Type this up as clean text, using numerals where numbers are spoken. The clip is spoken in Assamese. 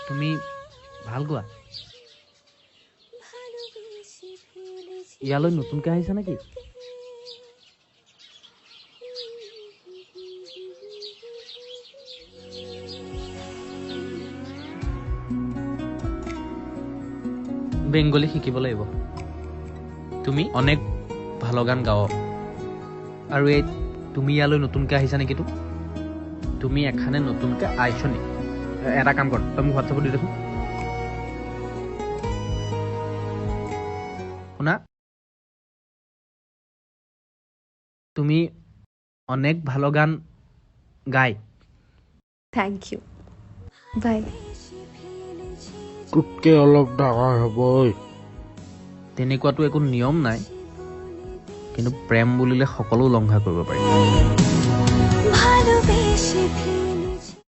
তুমি ভাল গোৱা ইয়ালৈ নতুনকে আহিছা নেকি বেংগলী শিকিব লাগিব তুমি অনেক ভালো গান গাও আৰু এই তুমি ইয়ালৈ নতুনকে আহিছা নেকি তুমি এখানে নতুনকে আইছ নি এটা কাম কৰ তই মোক হোৱাটছআপত দি দেচোন শুনা তুমি অনেক ভালো গান গাই থ্যাংক ইউ বাই তোতকে অলপ ডাঙৰ হ'বই তেনেকুৱাটো একো নিয়ম নাই কিন্তু প্ৰেম বুলিলে সকলো লংঘা কৰিব পাৰি ভালোবেসে